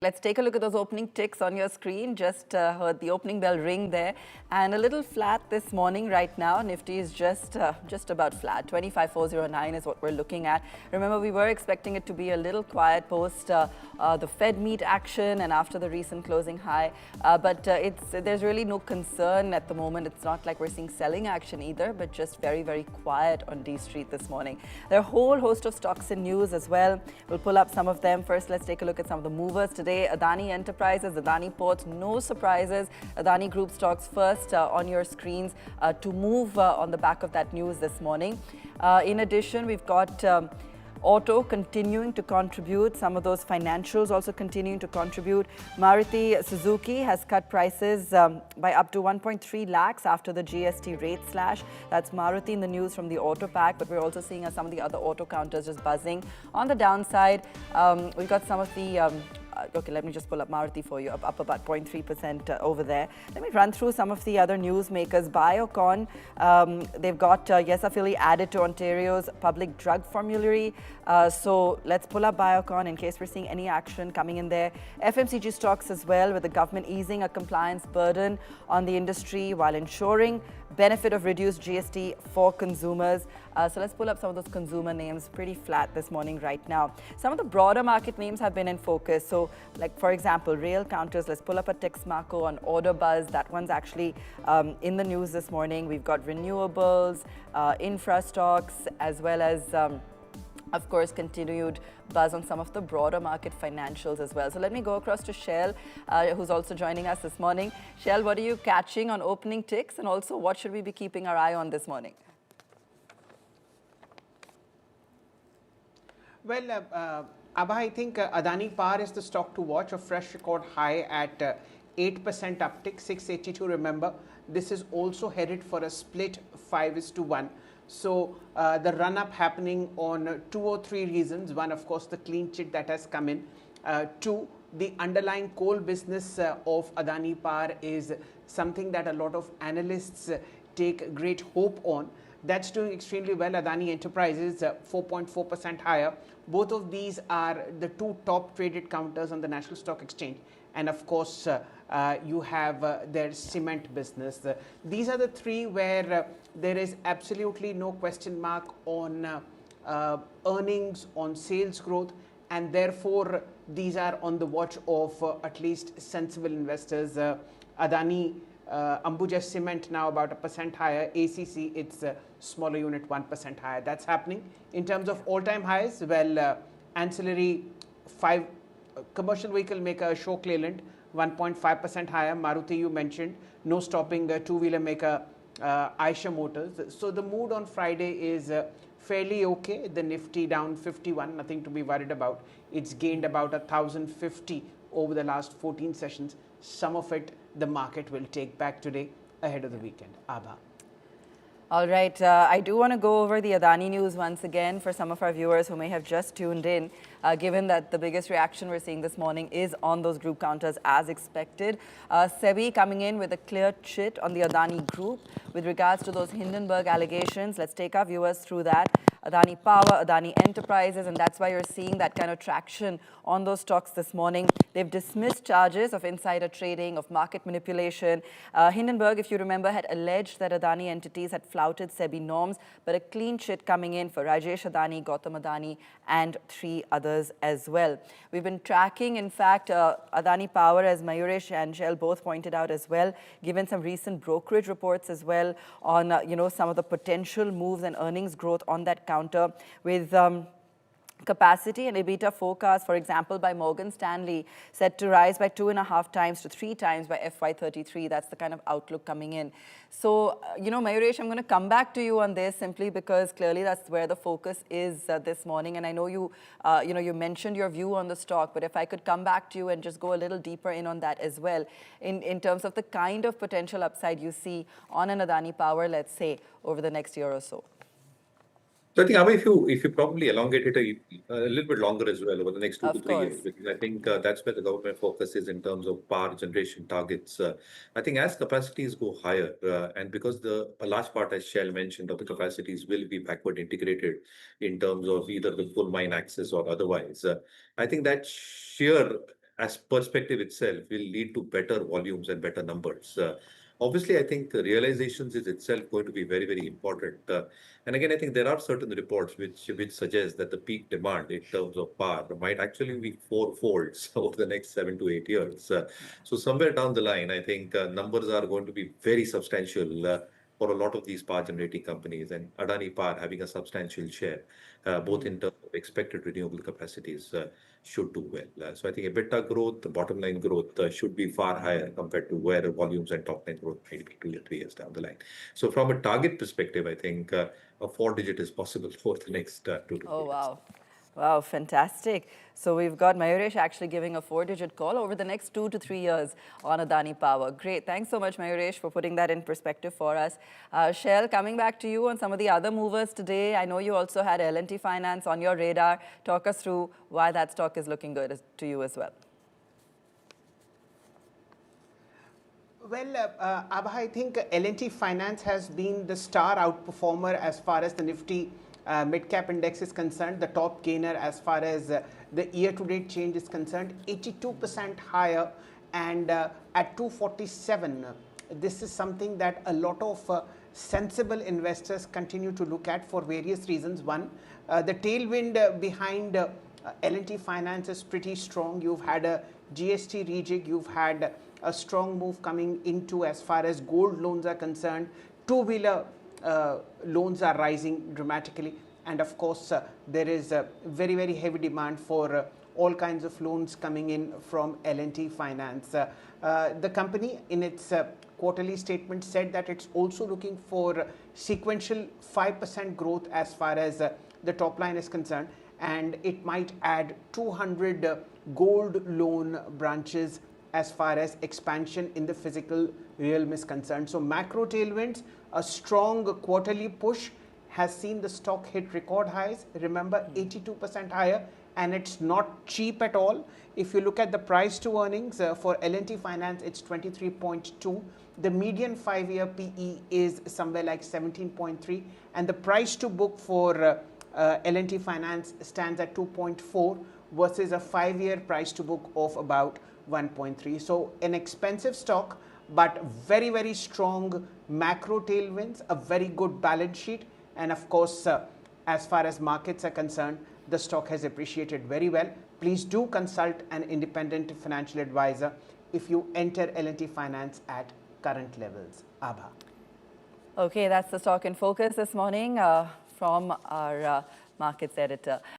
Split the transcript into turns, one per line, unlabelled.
Let's take a look at those opening ticks on your screen. Just heard the opening bell ring there, and a little flat this morning. Right now, Nifty is just about flat. 25,409 is what we're looking at. Remember, we were expecting it to be a little quiet post the Fed meet action and after the recent closing high, but there's really no concern at the moment. It's not like we're seeing selling action either, but just very, very quiet on D Street this morning. There are a whole host of stocks in news as well. We'll pull up some of them. First, let's take a look at some of the movers today. Adani Enterprises, Adani Ports, no surprises. Adani Group stocks first on your screens to move on the back of that news this morning. In addition, we've got Auto continuing to contribute, some of those financials also continuing to contribute. Maruti Suzuki has cut prices by up to 1.3 lakhs after the GST rate slash. That's Maruti in the news from the auto pack, but we're also seeing some of the other auto counters just buzzing. On the downside, we've got some of the okay, let me just pull up Maruti for you, up about 0.3% over there. Let me run through some of the other newsmakers. Biocon, they've got Yesafili added to Ontario's public drug formulary. So let's pull up Biocon in case we're seeing any action coming in there. FMCG stocks as well, with the government easing a compliance burden on the industry while ensuring benefit of reduced GST for consumers. So let's pull up some of those consumer names. Pretty flat this morning right now. Some of the broader market names have been in focus. So like, for example, rail counters. Let's pull up a Texmaco on Order Buzz. That one's actually in the news this morning. We've got renewables, infra stocks, as well as of course, continued buzz on some of the broader market financials as well. So let me go across to Shell, who's also joining us this morning. Shell, what are you catching on opening ticks? And also, what should we be keeping our eye on this morning?
Well, Abha, I think Adani Power is the stock to watch. A fresh record high at 8% uptick, 682. Remember, this is also headed for a split 5:1. So the run-up happening on 2 or 3 reasons. One, of course, the clean chit that has come in. 2, the underlying coal business of Adani Power is something that a lot of analysts take great hope on. That's doing extremely well. Adani Enterprises 4.4% higher. Both of these are the 2 top traded counters on the National Stock Exchange. And of course, you have their cement business. These are the 3 where there is absolutely no question mark on earnings, on sales growth, and therefore these are on the watch of at least sensible investors. Adani Ambuja Cement now about 1% higher. ACC, it's a smaller unit, 1% higher. That's happening. In terms of all-time highs, well, ancillary 5 commercial vehicle maker Ashok Leyland 1.5% higher. Maruti, you mentioned, no stopping two-wheeler maker Eicher Motors. So the mood on Friday is fairly okay. The Nifty down 51, nothing to be worried about. It's gained about 1,050 over the last 14 sessions. Some of it the market will take back today ahead of the weekend. Abha.
All right. I do want to go over the Adani news once again for some of our viewers who may have just tuned in, given that the biggest reaction we're seeing this morning is on those group counters as expected. SEBI coming in with a clear chit on the Adani Group with regards to those Hindenburg allegations. Let's take our viewers through that. Adani Power, Adani Enterprises, and that's why you're seeing that kind of traction on those stocks this morning. They've dismissed charges of insider trading, of market manipulation. Hindenburg, if you remember, had alleged that Adani entities had flouted SEBI norms, but a clean chit coming in for Rajesh Adani, Gautam Adani, and 3 others as well. We've been tracking, in fact, Adani Power, as Mayuresh and Shell both pointed out as well, given some recent brokerage reports as well on, some of the potential moves and earnings growth on that counter with capacity and EBITDA forecast, for example, by Morgan Stanley, set to rise by 2.5 times to 3 times by FY33. That's the kind of outlook coming in. So, Mayuresh, I'm going to come back to you on this simply because clearly that's where the focus is this morning. And I know you, you mentioned your view on the stock, but if I could come back to you and just go a little deeper in on that as well, in terms of the kind of potential upside you see on an Adani Power, let's say, over the next year or so.
So I think, Abhay, if you probably elongate it a little bit longer as well over the next 2 to 3 years, because I think that's where the government focus is in terms of power generation targets. I think as capacities go higher, and because a large part, as Shell mentioned, of the capacities will be backward integrated in terms of either the full mine access or otherwise, I think that sheer as perspective itself will lead to better volumes and better numbers. Obviously, I think realizations is itself going to be very, very important. And again, I think there are certain reports which suggest that the peak demand in terms of power might actually be fourfolds over the next 7 to 8 years. So somewhere down the line, I think numbers are going to be very substantial for a lot of these power generating companies, and Adani Power having a substantial share, both in terms of expected renewable capacities, should do well. So I think EBITDA growth, the bottom line growth should be far higher compared to where volumes and top line growth may be 2 or 3 years down the line. So from a target perspective, I think a 4-digit is possible for the next 2 to 3
Oh,
years.
wow. Wow, fantastic. So we've got Mayuresh actually giving a 4-digit call over the next 2 to 3 years on Adani Power. Great. Thanks so much, Mayuresh, for putting that in perspective for us. Shell, coming back to you on some of the other movers today. I know you also had L&T Finance on your radar. Talk us through why that stock is looking good to you as well.
Well, Abha, I think L&T Finance has been the star outperformer as far as the Nifty mid-cap index is concerned, the top gainer as far as the year-to-date change is concerned, 82% higher, and at 247. This is something that a lot of sensible investors continue to look at for various reasons. One, the tailwind behind L&T Finance is pretty strong. You've had a GST rejig, you've had a strong move coming into as far as gold loans are concerned. Two-wheeler loans are rising dramatically, and of course there is a very, very heavy demand for all kinds of loans coming in from L&T Finance. The company in its quarterly statement said that it's also looking for sequential 5% growth as far as the top line is concerned, and it might add 200 gold loan branches as far as expansion in the physical realm is concerned. So macro tailwinds, a strong quarterly push has seen the stock hit record highs. Remember, 82% higher, and it's not cheap at all. If you look at the price to earnings for L&T Finance, it's 23.2. The median 5-year PE is somewhere like 17.3, and the price to book for L&T Finance stands at 2.4 versus a 5-year price to book of about 1.3. So an expensive stock, but very, very strong macro tailwinds, a very good balance sheet, and of course, as far as markets are concerned, the stock has appreciated very well. Please do consult an independent financial advisor if you enter L&T Finance at current levels. Abha.
Okay, that's the stock in focus this morning from our markets editor.